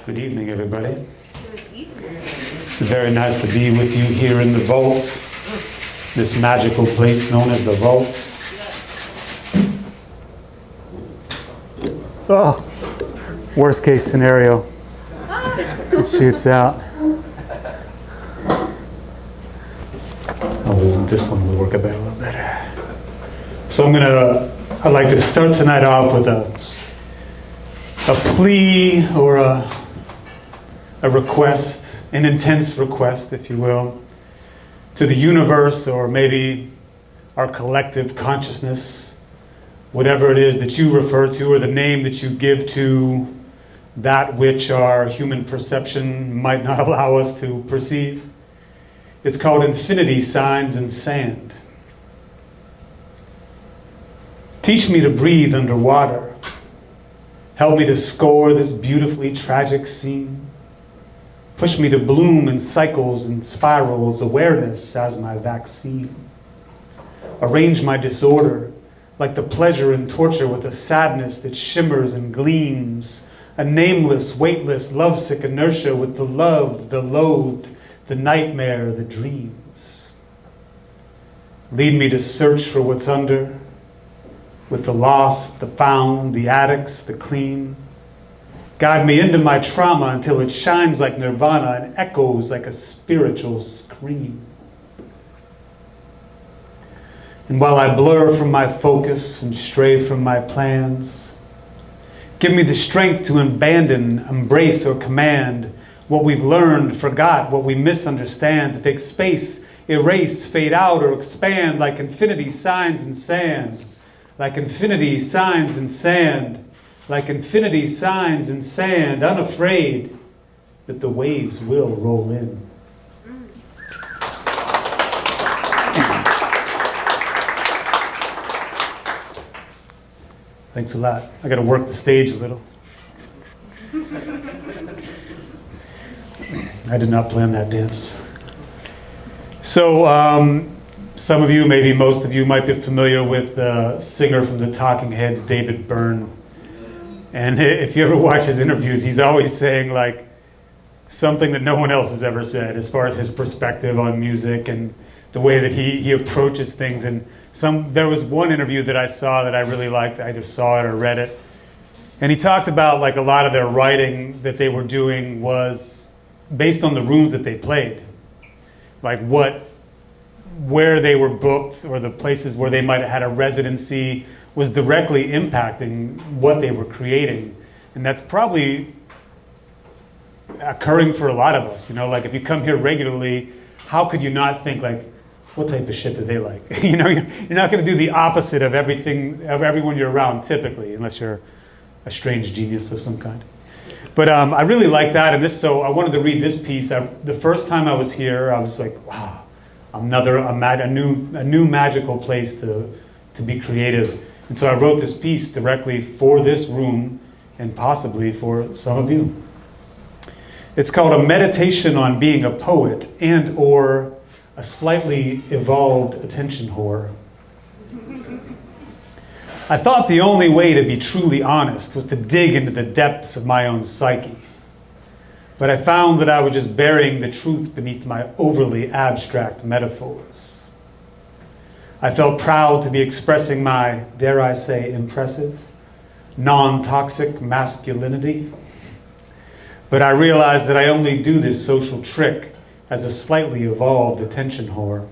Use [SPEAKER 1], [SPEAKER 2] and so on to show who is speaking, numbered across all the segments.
[SPEAKER 1] Good evening, everybody.
[SPEAKER 2] Good evening.
[SPEAKER 1] It's very nice to be with you here in the vault, this magical place known as the vault. Oh, worst case scenario. It shoots out. Oh, this one will work a little better. So I'd like to start tonight off with a plea or a request, an intense request, if you will, to the universe or maybe our collective consciousness, whatever it is that you refer to or the name that you give to that which our human perception might not allow us to perceive. It's called infinity signs in sand. Teach me to breathe underwater. Help me to score this beautifully tragic scene. Push me to bloom in cycles and spirals, awareness as my vaccine. Arrange my disorder like the pleasure and torture with a sadness that shimmers and gleams, a nameless, weightless, lovesick inertia with the loved, the loathed, the nightmare, the dreams. Lead me to search for what's under, with the lost, the found, the addicts, the clean. Guide me into my trauma until it shines like nirvana and echoes like a spiritual scream. And while I blur from my focus and stray from my plans, give me the strength to abandon, embrace, or command what we've learned, forgot, what we misunderstand, to take space, erase, fade out, or expand like infinity signs in sand, like infinity signs in sand. Like infinity signs in sand, unafraid that the waves will roll in. Thanks a lot. I got to work the stage a little. I did not plan that dance. So, some of you, maybe most of you, might be familiar with the singer from the Talking Heads, David Byrne. And if you ever watch his interviews, he's always saying like something that no one else has ever said as far as his perspective on music and the way that he approaches things. And there was one interview that I saw that I really liked. I just saw it or read it. And he talked about like a lot of their writing that they were doing was based on the rooms that they played. Like where they were booked or the places where they might have had a residency was directly impacting what they were creating. And that's probably occurring for a lot of us. You know, like if you come here regularly, how could you not think like, what type of shit do they like? You know, you're not gonna do the opposite of everyone you're around typically, unless you're a strange genius of some kind. But I really like that, and so I wanted to read this piece. The first time I was here, I was like, wow, a new magical place to be creative. And so I wrote this piece directly for this room and possibly for some of you. It's called A Meditation on Being a Poet and or a Slightly Evolved Attention Whore. I thought the only way to be truly honest was to dig into the depths of my own psyche. But I found that I was just burying the truth beneath my overly abstract metaphors. I felt proud to be expressing my, dare I say, impressive, non-toxic masculinity. But I realized that I only do this social trick as a slightly evolved attention whore.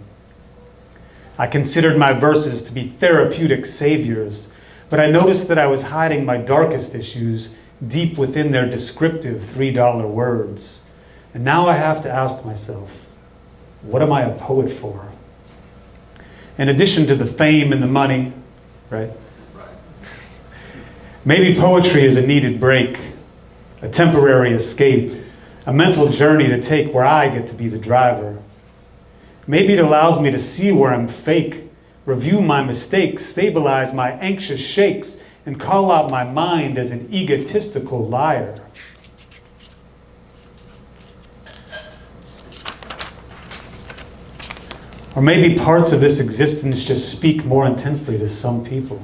[SPEAKER 1] I considered my verses to be therapeutic saviors, but I noticed that I was hiding my darkest issues deep within their descriptive $3 words. And now I have to ask myself, what am I a poet for? In addition to the fame and the money, right? Maybe poetry is a needed break, a temporary escape, a mental journey to take where I get to be the driver. Maybe it allows me to see where I'm fake, review my mistakes, stabilize my anxious shakes, and call out my mind as an egotistical liar. Or maybe parts of this existence just speak more intensely to some people.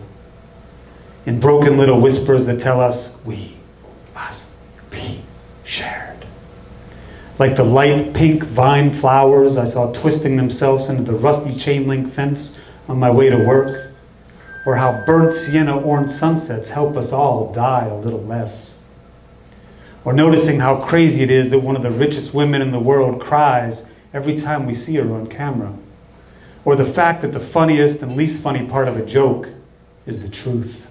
[SPEAKER 1] In broken little whispers that tell us, we must be shared. Like the light pink vine flowers I saw twisting themselves into the rusty chain link fence on my way to work, or how burnt sienna orange sunsets help us all die a little less. Or noticing how crazy it is that one of the richest women in the world cries every time we see her on camera. Or the fact that the funniest and least funny part of a joke is the truth.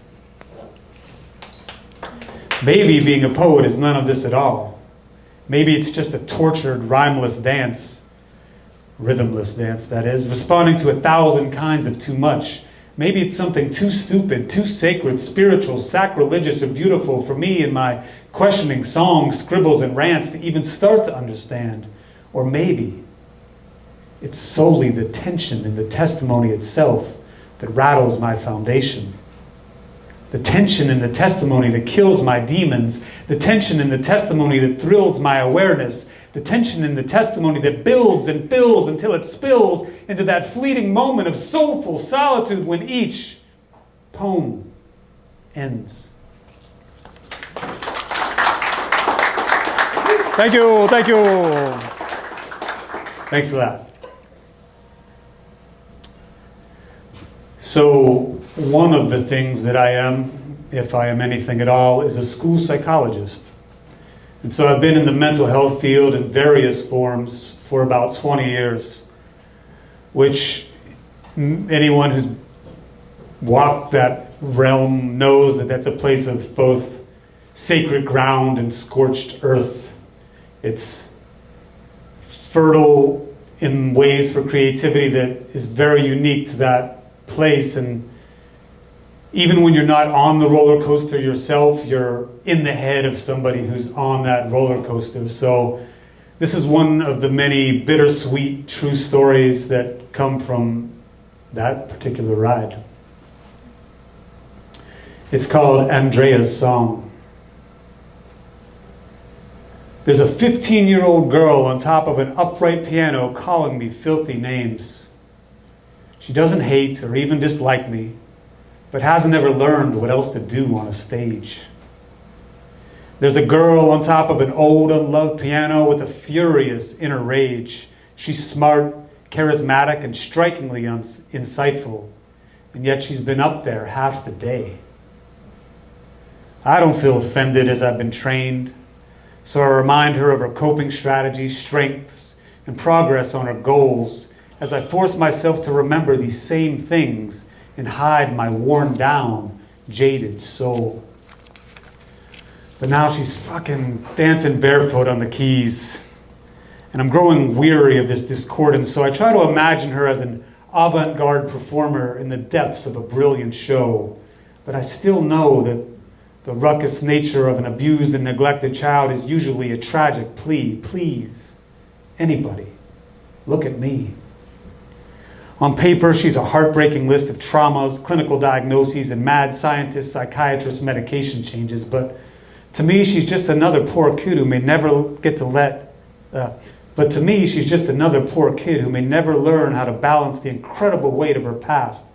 [SPEAKER 1] Maybe being a poet is none of this at all. Maybe it's just a tortured, rhymeless dance, rhythmless dance, that is, responding to 1,000 kinds of too much. Maybe it's something too stupid, too sacred, spiritual, sacrilegious, or beautiful for me in my questioning songs, scribbles, and rants to even start to understand. Or maybe it's solely the tension in the testimony itself that rattles my foundation. The tension in the testimony that kills my demons. The tension in the testimony that thrills my awareness. The tension in the testimony that builds and builds until it spills into that fleeting moment of soulful solitude when each poem ends. Thank you, thank you. Thanks a lot. So, one of the things that I am, if I am anything at all, is a school psychologist. And so I've been in the mental health field in various forms for about 20 years, which anyone who's walked that realm knows that that's a place of both sacred ground and scorched earth. It's fertile in ways for creativity that is very unique to that place, and even when you're not on the roller coaster yourself, you're in the head of somebody who's on that roller coaster. So this is one of the many bittersweet true stories that come from that particular ride. It's called Andrea's Song. There's a 15-year-old girl on top of an upright piano calling me filthy names. She doesn't hate or even dislike me, but hasn't ever learned what else to do on a stage. There's a girl on top of an old, unloved piano with a furious inner rage. She's smart, charismatic, and strikingly insightful, and yet she's been up there half the day. I don't feel offended as I've been trained, so I remind her of her coping strategies, strengths, and progress on her goals as I force myself to remember these same things and hide my worn down, jaded soul. But now she's fucking dancing barefoot on the keys, and I'm growing weary of this discordance, so I try to imagine her as an avant-garde performer in the depths of a brilliant show. But I still know that the ruckus nature of an abused and neglected child is usually a tragic plea. Please, anybody, look at me. On paper, she's a heartbreaking list of traumas, clinical diagnoses, and mad scientist, psychiatrist medication changes. But to me, she's just another poor kid who may never get to let... But to me, she's just another poor kid who may never learn how to balance the incredible weight of her past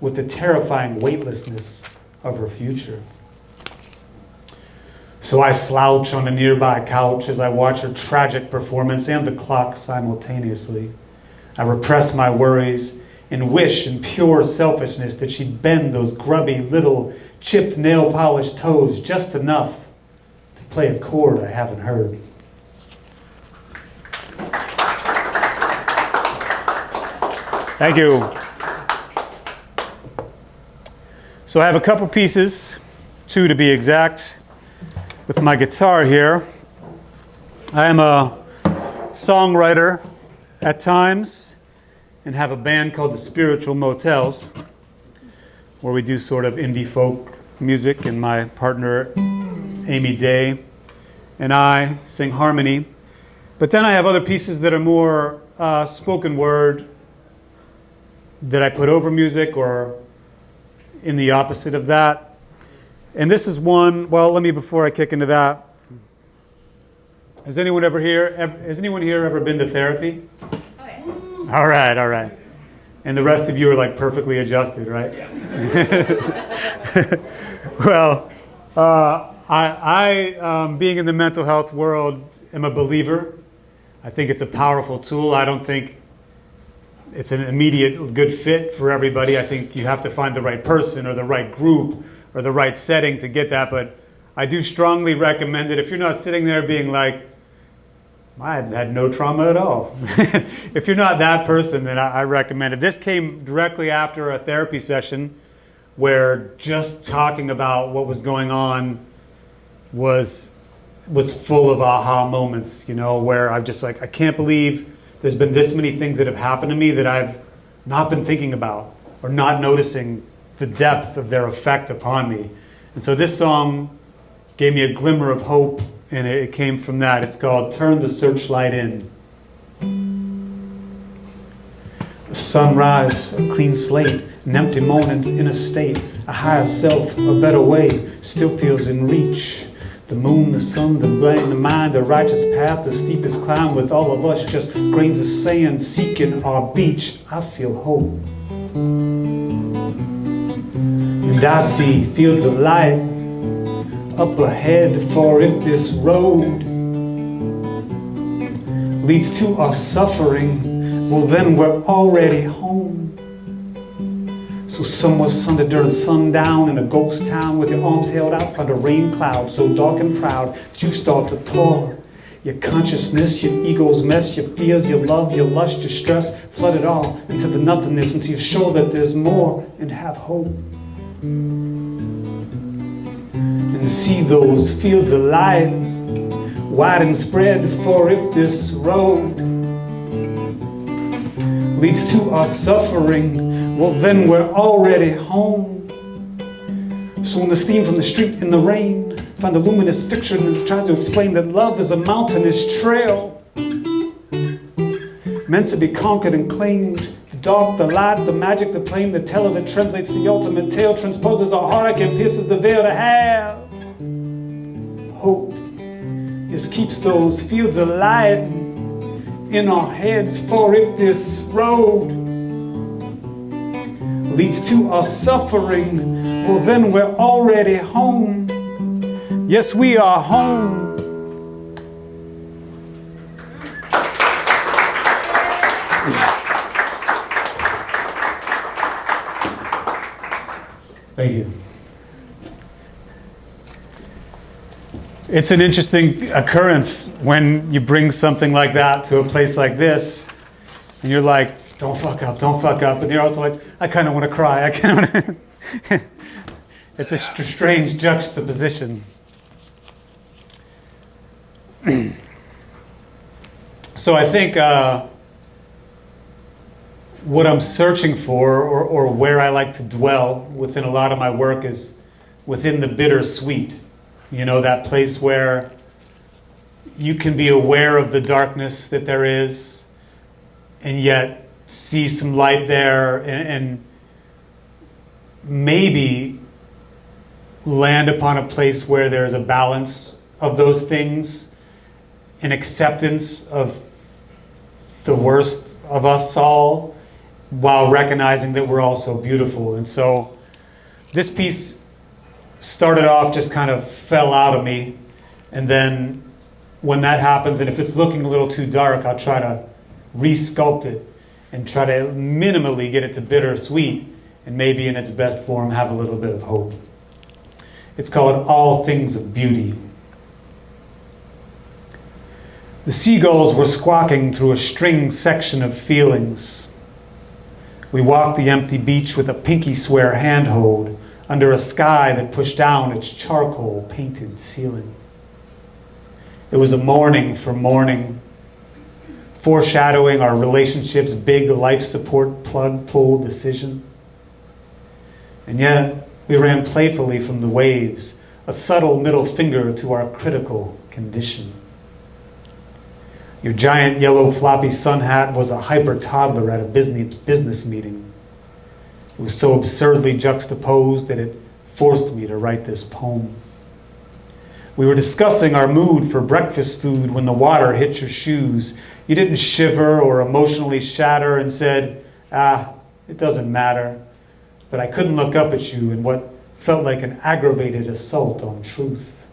[SPEAKER 1] with the terrifying weightlessness of her future. So I slouch on a nearby couch as I watch her tragic performance and the clock simultaneously. I repress my worries and wish in pure selfishness that she'd bend those grubby little chipped nail polish toes just enough to play a chord I haven't heard. Thank you. So I have a couple pieces, 2 to be exact, with my guitar here. I am a songwriter at times and have a band called the Spiritual Motels, where we do sort of indie folk music, and my partner Amy Day and I sing harmony. But then I have other pieces that are more spoken word that I put over music or in the opposite of that. And this is one, well, let me, before I kick into that, has anyone here ever been to therapy?
[SPEAKER 2] Oh, yeah.
[SPEAKER 1] All right. And the rest of you are like perfectly adjusted, right?
[SPEAKER 2] Yeah.
[SPEAKER 1] Well, Being in the mental health world, am a believer. I think it's a powerful tool. I don't think it's an immediate good fit for everybody. I think you have to find the right person or the right group or the right setting to get that. But I do strongly recommend it. If you're not sitting there being like, I had no trauma at all. If you're not that person, then I recommend it. This came directly after a therapy session where just talking about what was going on was full of aha moments, you know, where I'm just like, I can't believe there's been this many things that have happened to me that I've not been thinking about or not noticing the depth of their effect upon me. And so this song gave me a glimmer of hope, and it came from that. It's called Turn the Searchlight In. A sunrise, a clean slate, an empty morning's in a state, a higher self, a better way, still feels in reach. The moon, the sun, the brain, the mind, the righteous path, the steepest climb, with all of us just grains of sand seeking our beach. I feel hope. And I see fields of light up ahead, for if this road leads to our suffering, well then we're already home. So somewhere Sunday during sundown in a ghost town with your arms held out under rain clouds so dark and proud that you start to pour your consciousness, your ego's mess, your fears, your love, your lust, your stress, flood it all into the nothingness until you're sure that there's more and have hope. And see those fields of light wide and spread, for if this road leads to our suffering, well then we're already home. So when the steam from the street in the rain find a luminous fiction that tries to explain that love is a mountainous trail meant to be conquered and claimed, the dark, the light, the magic, the plain, the teller that translates the ultimate tale, transposes our heart and pierces the veil to have hope. This keeps those fields alive in our heads, for if this road leads to our suffering, well then we're already home. Yes, we are home. Thank you. It's an interesting occurrence when you bring something like that to a place like this, and you're like, don't fuck up, don't fuck up. And you're also like, I kind of want to cry. I kind of want to. It's a strange juxtaposition. So I think what I'm searching for, or where I like to dwell within a lot of my work, is within the bittersweet. You know, that place where you can be aware of the darkness that there is, and yet see some light there, and maybe land upon a place where there's a balance of those things, an acceptance of the worst of us all, while recognizing that we're also beautiful. And so this piece started off, just kind of fell out of me, and then when that happens, and if it's looking a little too dark, I'll try to re-sculpt it and try to minimally get it to bittersweet, and maybe in its best form have a little bit of hope. It's called All Things of Beauty. The seagulls were squawking through a string section of feelings. We walked the empty beach with a pinky swear handhold under a sky that pushed down its charcoal painted ceiling. It was a morning for morning, foreshadowing our relationship's big life support plug-pull decision. And yet, we ran playfully from the waves, a subtle middle finger to our critical condition. Your giant yellow floppy sun hat was a hyper toddler at a business meeting. It was so absurdly juxtaposed that it forced me to write this poem. We were discussing our mood for breakfast food when the water hit your shoes. You didn't shiver or emotionally shatter and said, it doesn't matter. But I couldn't look up at you in what felt like an aggravated assault on truth.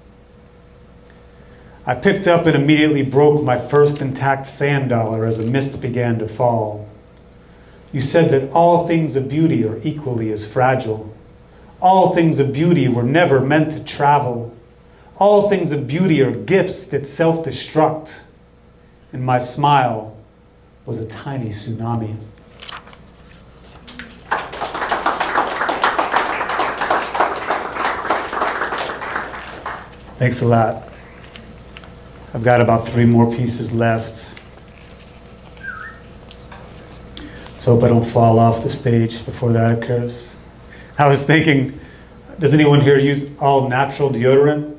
[SPEAKER 1] I picked up and immediately broke my first intact sand dollar as a mist began to fall. You said that all things of beauty are equally as fragile. All things of beauty were never meant to travel. All things of beauty are gifts that self-destruct. And my smile was a tiny tsunami. Thanks a lot. I've got about 3 more pieces left. Let's hope I don't fall off the stage before that occurs. I was thinking, does anyone here use all natural deodorant?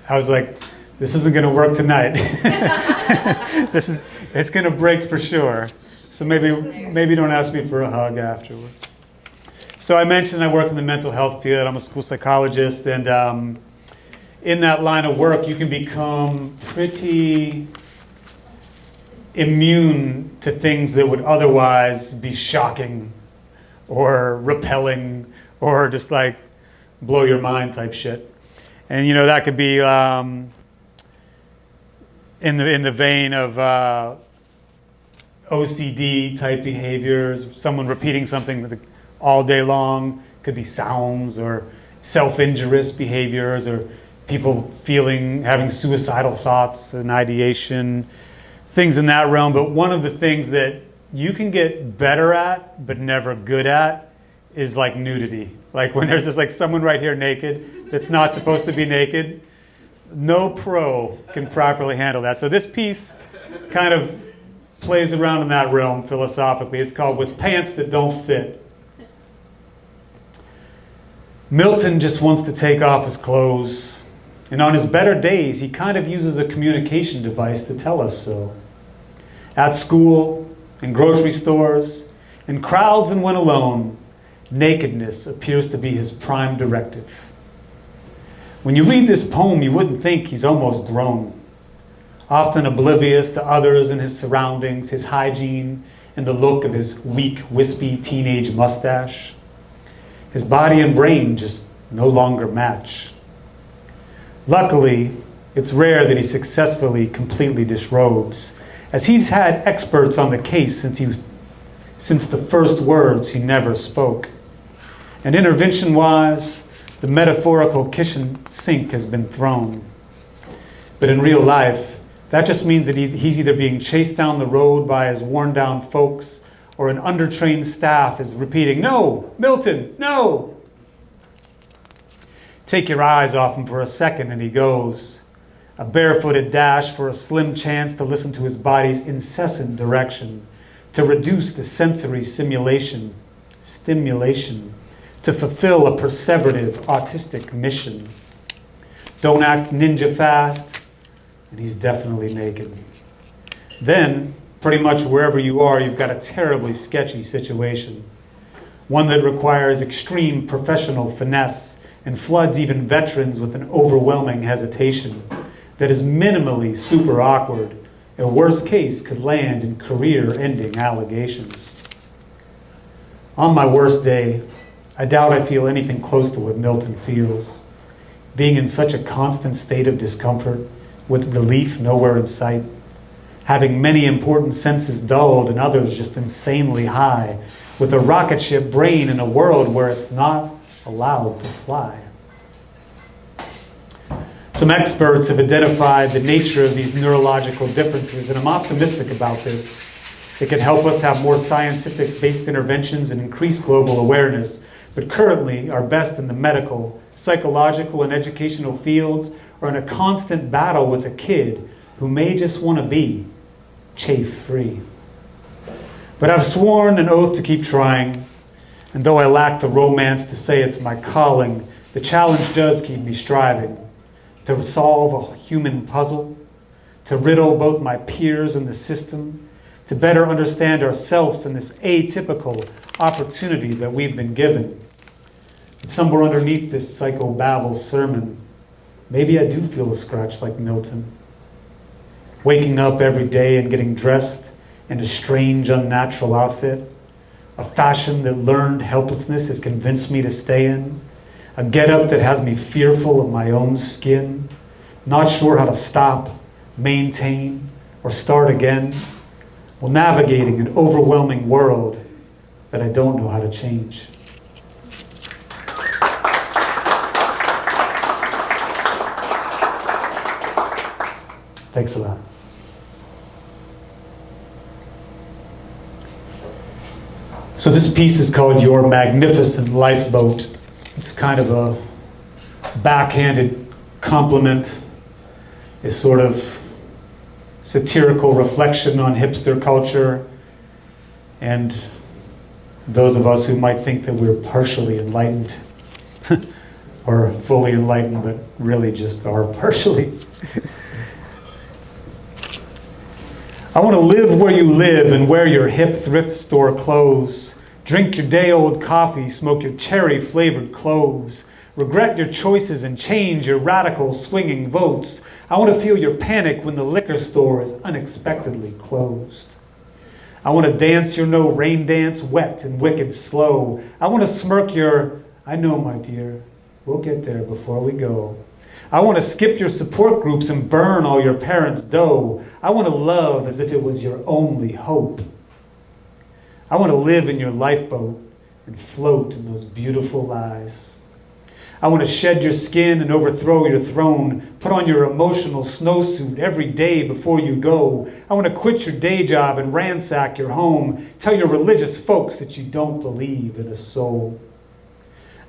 [SPEAKER 1] I was like, this isn't going to work tonight. It's going to break for sure. So maybe don't ask me for a hug afterwards. So I mentioned I work in the mental health field. I'm a school psychologist, and in that line of work, you can become pretty immune to things that would otherwise be shocking or repelling or just like blow your mind type shit. And you know, that could be in the vein of OCD type behaviors, someone repeating something all day long, could be sounds, or self-injurious behaviors, or people having suicidal thoughts and ideation, things in that realm. But one of the things that you can get better at but never good at is like nudity. Like when there's just like someone right here naked that's not supposed to be naked, no pro can properly handle that. So this piece kind of plays around in that realm philosophically. It's called With Pants That Don't Fit. Milton just wants to take off his clothes. And on his better days, he kind of uses a communication device to tell us so. At school, in grocery stores, in crowds and when alone, nakedness appears to be his prime directive. When you read this poem, you wouldn't think he's almost grown. Often oblivious to others and his surroundings, his hygiene, and the look of his weak, wispy teenage mustache. His body and brain just no longer match. Luckily, it's rare that he successfully completely disrobes, as he's had experts on the case since the first words he never spoke. And intervention-wise, the metaphorical kitchen sink has been thrown. But in real life, that just means that he's either being chased down the road by his worn-down folks, or an undertrained staff is repeating, "No, Milton, no!" Take your eyes off him for a second and he goes. A barefooted dash for a slim chance to listen to his body's incessant direction, to reduce the sensory stimulation, to fulfill a perseverative autistic mission. Don't act ninja fast, and he's definitely naked. Then, pretty much wherever you are, you've got a terribly sketchy situation. One that requires extreme professional finesse and floods even veterans with an overwhelming hesitation that is minimally super awkward, and worst case could land in career-ending allegations. On my worst day, I doubt I feel anything close to what Milton feels. Being in such a constant state of discomfort, with relief nowhere in sight, having many important senses dulled and others just insanely high, with a rocket ship brain in a world where it's not allowed to fly. Some experts have identified the nature of these neurological differences, and I'm optimistic about this. It could help us have more scientific-based interventions and increase global awareness, but currently our best in the medical, psychological, and educational fields are in a constant battle with a kid who may just want to be chafe-free. But I've sworn an oath to keep trying, and though I lack the romance to say it's my calling, the challenge does keep me striving to solve a human puzzle, to riddle both my peers and the system, to better understand ourselves in this atypical opportunity that we've been given. But somewhere underneath this psychobabble sermon, maybe I do feel a scratch like Milton. Waking up every day and getting dressed in a strange, unnatural outfit, a fashion that learned helplessness has convinced me to stay in, a get-up that has me fearful of my own skin, not sure how to stop, maintain, or start again, while navigating an overwhelming world that I don't know how to change. Thanks a lot. So this piece is called Your Magnificent Lifeboat. It's kind of a backhanded compliment, a sort of satirical reflection on hipster culture and those of us who might think that we're partially enlightened or fully enlightened, but really just are partially. I want to live where you live and wear your hip thrift store clothes. Drink your day-old coffee, smoke your cherry-flavored cloves. Regret your choices and change your radical swinging votes. I want to feel your panic when the liquor store is unexpectedly closed. I want to dance your no-rain dance wet and wicked slow. I want to smirk your, I know my dear, we'll get there before we go. I want to skip your support groups and burn all your parents' dough. I want to love as if it was your only hope. I want to live in your lifeboat and float in those beautiful lies. I want to shed your skin and overthrow your throne. Put on your emotional snowsuit every day before you go. I want to quit your day job and ransack your home. Tell your religious folks that you don't believe in a soul.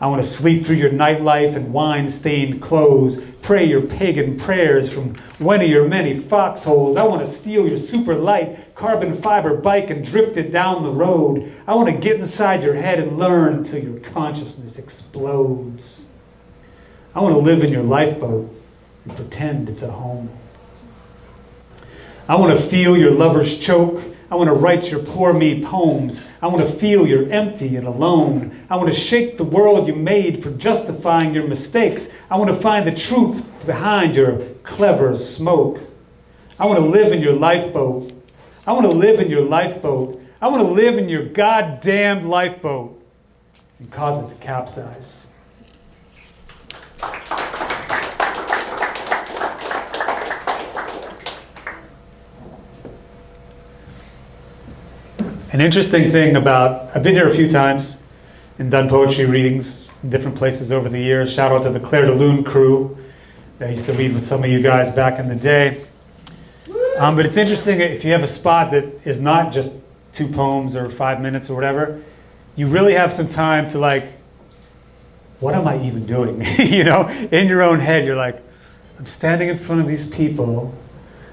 [SPEAKER 1] I want to sleep through your nightlife and wine-stained clothes. Pray your pagan prayers from one of your many foxholes. I want to steal your super light carbon fiber bike and drift it down the road. I want to get inside your head and learn until your consciousness explodes. I want to live in your lifeboat and pretend it's a home. I want to feel your lover's choke. I want to write your poor me poems. I want to feel you're empty and alone. I want to shake the world you made for justifying your mistakes. I want to find the truth behind your clever smoke. I want to live in your lifeboat. I want to live in your lifeboat. I want to live in your goddamned lifeboat and cause it to capsize. An interesting thing about, I've been here a few times and done poetry readings in different places over the years. Shout out to the Claire de Lune crew. I used to read with some of you guys back in the day. But it's interesting if you have a spot that is not just 2 poems or 5 minutes or whatever, you really have some time to like, what am I even doing? You know, in your own head, you're like, I'm standing in front of these people.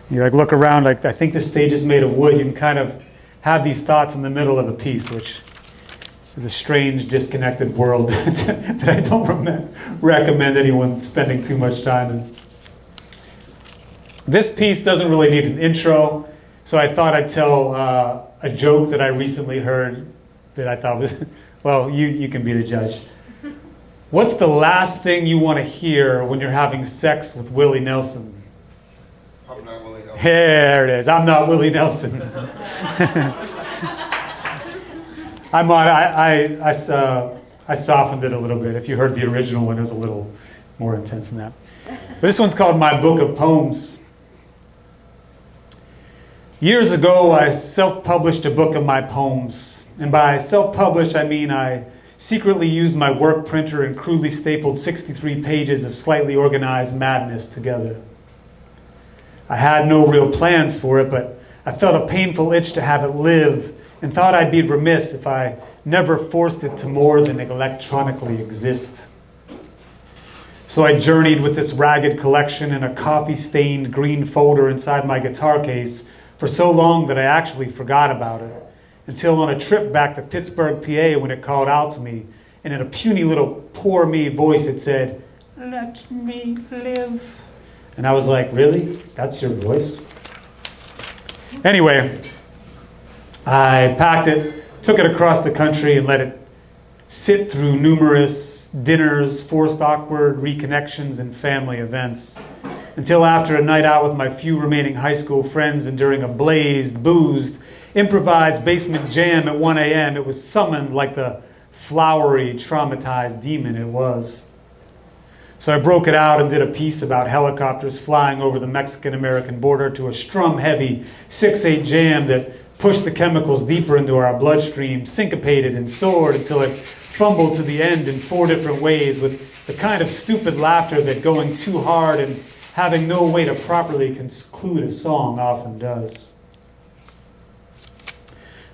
[SPEAKER 1] You like look around, like I think the stage is made of wood. You can kind of have these thoughts in the middle of a piece, which is a strange, disconnected world that I don't recommend anyone spending too much time in. This piece doesn't really need an intro, so I thought I'd tell a joke that I recently heard that I thought was, well, you can be the judge. What's the last thing you want to hear when you're having sex with Willie Nelson?
[SPEAKER 2] I'm not Willie Nelson.
[SPEAKER 1] There it is. I'm not Willie Nelson. I softened it a little bit. If you heard the original one, it was a little more intense than that. But this one's called My Book of Poems. Years ago, I self-published a book of my poems. And by self-published, I mean I secretly used my work printer and crudely stapled 63 pages of slightly organized madness together. I had no real plans for it, but I felt a painful itch to have it live and thought I'd be remiss if I never forced it to more than electronically exist. So I journeyed with this ragged collection in a coffee-stained green folder inside my guitar case for so long that I actually forgot about it, until on a trip back to Pittsburgh, PA, when it called out to me, and in a puny little poor me voice it said, "Let me live." And I was like, really? That's your voice? Anyway, I packed it, took it across the country, and let it sit through numerous dinners, forced awkward reconnections, and family events. Until after a night out with my few remaining high school friends and during a blazed, boozed, improvised basement jam at 1 a.m., it was summoned like the flowery, traumatized demon it was. So I broke it out and did a piece about helicopters flying over the Mexican-American border to a strum-heavy 6/8 jam that pushed the chemicals deeper into our bloodstream, syncopated and soared until it fumbled to the end in 4 different ways, with the kind of stupid laughter that going too hard and having no way to properly conclude a song often does.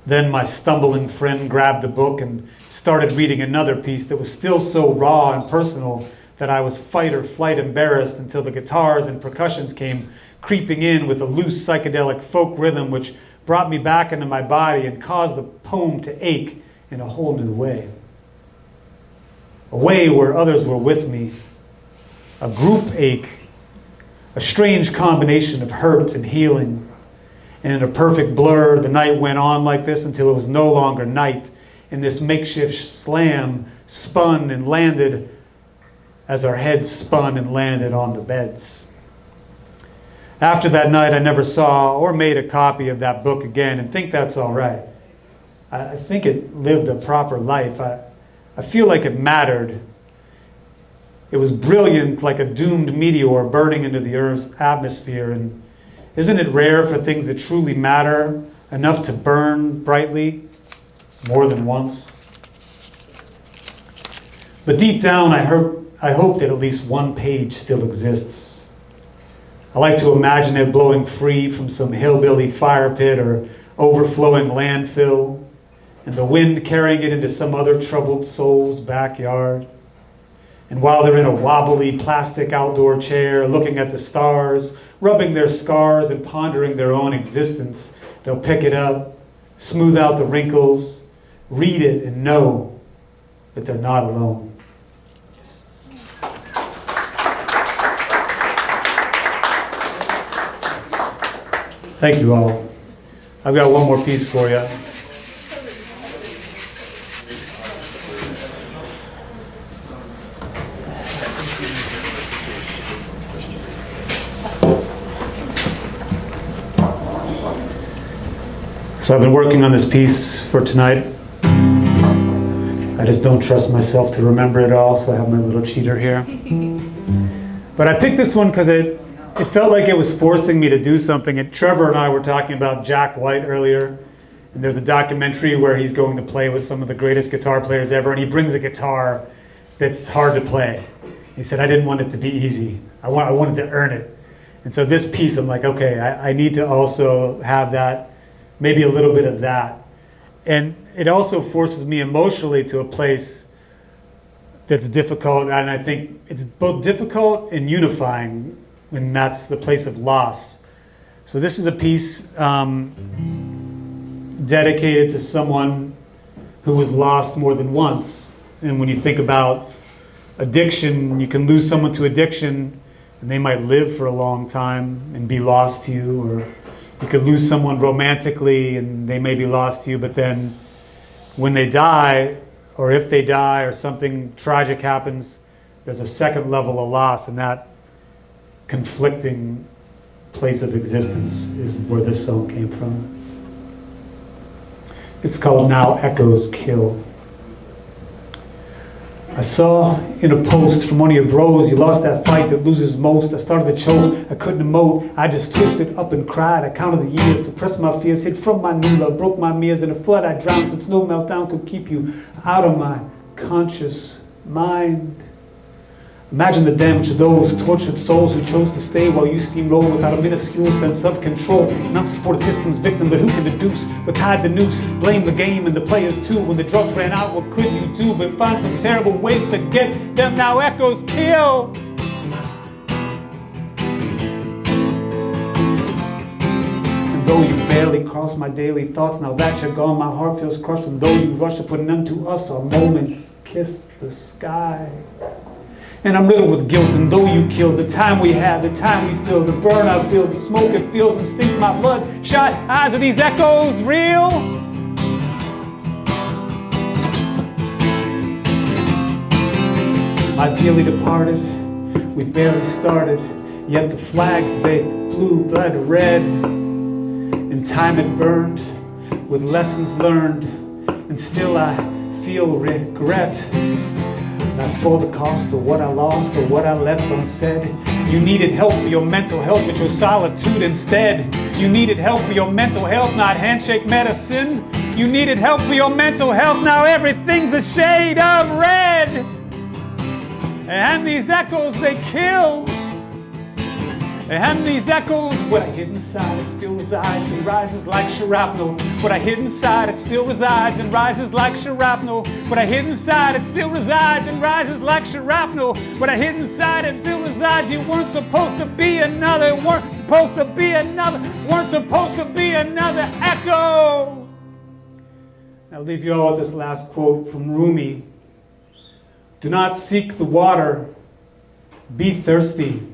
[SPEAKER 1] Then my stumbling friend grabbed a book and started reading another piece that was still so raw and personal that I was fight or flight embarrassed until the guitars and percussions came creeping in with a loose psychedelic folk rhythm which brought me back into my body and caused the poem to ache in a whole new way. A way where others were with me, a group ache, a strange combination of hurt and healing. And in a perfect blur, the night went on like this until it was no longer night, and this makeshift slam spun and landed as our heads spun and landed on the beds. After that night, I never saw or made a copy of that book again, and think that's all right. I think it lived a proper life. I feel like it mattered. It was brilliant, like a doomed meteor burning into the Earth's atmosphere. And isn't it rare for things that truly matter enough to burn brightly more than once? But deep down, I hope that at least one page still exists. I like to imagine it blowing free from some hillbilly fire pit or overflowing landfill, and the wind carrying it into some other troubled soul's backyard. And while they're in a wobbly plastic outdoor chair, looking at the stars, rubbing their scars and pondering their own existence, they'll pick it up, smooth out the wrinkles, read it, and know that they're not alone. Thank you all. I've got one more piece for you. So I've been working on this piece for tonight. I just don't trust myself to remember it all, so I have my little cheater here. But I picked this one because it felt like it was forcing me to do something. And Trevor and I were talking about Jack White earlier, and there's a documentary where he's going to play with some of the greatest guitar players ever, and he brings a guitar that's hard to play. He said, I didn't want it to be easy. I wanted to earn it. And so this piece, I'm like, okay, I need to also have that, maybe a little bit of that. And it also forces me emotionally to a place that's difficult, and I think it's both difficult and unifying, and that's the place of loss. So this is a piece dedicated to someone who was lost more than once. And when you think about addiction, you can lose someone to addiction, and they might live for a long time and be lost to you, or you could lose someone romantically and they may be lost to you, but then when they die, or if they die, or something tragic happens, there's a second level of loss, and that conflicting place of existence is where this song came from. It's called Now Echoes Kill. I saw in a post from one of your bros, you lost that fight that loses most. I started to choke, I couldn't emote. I just twisted up and cried. I counted the years, suppressed my fears, hid from my new love, broke my mirrors. In a flood I drowned, since no meltdown could keep you out of my conscious mind. Imagine the damage to those tortured souls who chose to stay while you steamroll without a minuscule sense of control. Not to support the system's victim, but who can deduce? But tied the noose, blame the game and the players too. When the drugs ran out, what could you do but find some terrible ways to get them? Now echoes kill. And though you barely cross my daily thoughts, now that you're gone, my heart feels crushed. And though you rush to put an end to us, our moments kiss the sky. And I'm riddled with guilt, and though you killed the time we had, the time we feel, the burn I feel, the smoke it feels and stings my blood shot eyes. Are these echoes real? My dearly departed, we barely started, yet the flags they flew blood red. And time had burned with lessons learned, and still I feel regret. Not for the cost of what I lost or what I left unsaid. You needed help for your mental health, but your solitude instead. You needed help for your mental health, not handshake medicine. You needed help for your mental health, now everything's a shade of red. And these echoes, they kill. And these echoes, what I hid inside, it still resides and rises like shrapnel. What I hid inside, it still resides and rises like shrapnel. What I hid inside, it still resides and rises like shrapnel. What I hid inside, it still resides. You weren't supposed to be another, weren't supposed to be another, weren't supposed to be another echo. I'll leave you all with this last quote from Rumi. Do not seek the water, be thirsty.